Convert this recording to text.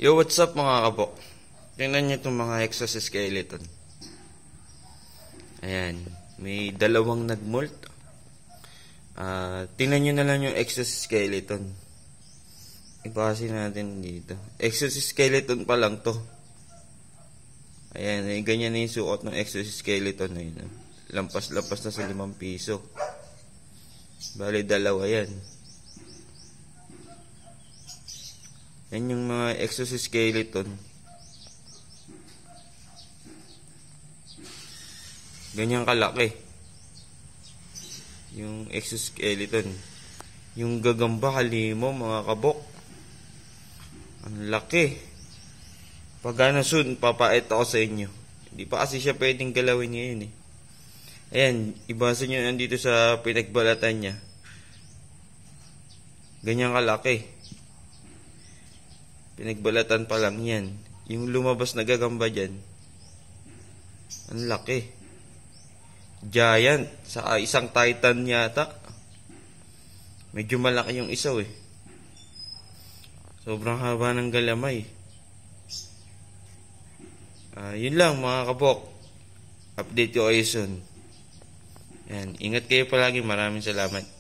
Yo, what's up mga kabok? Tingnan nyo itong mga exoskeleton. Ayan, may dalawang nagmolt. Tingnan nyo na lang yung exoskeleton. Ibase natin dito. Exoskeleton pa lang to. Ayan, ganyan na yung suot ng exoskeleton na yun. Lampas-lampas na sa 5 piso. Bali, dalawa yan. Yan yung mga exoskeleton. Ganyan kalaki. Yung exoskeleton. Yung gagamba kalimo mga kabok. Ang laki. Pagana soon, papait ako sa inyo. Hindi pa kasi siya pwedeng galawin ngayon eh. Ayan, ibasa nyo nandito sa pinagbalatan niya. Ganyan kalaki. Pinagbalatan pa lang yan. Yung lumabas na gagamba dyan, ang laki. Giant. Sa isang titan yata. Medyo malaki yung isa eh. Sobrang haba ng galamay. Yun lang mga kabok. Update ko kayo soon. Yan. Ingat kayo palagi. Maraming salamat.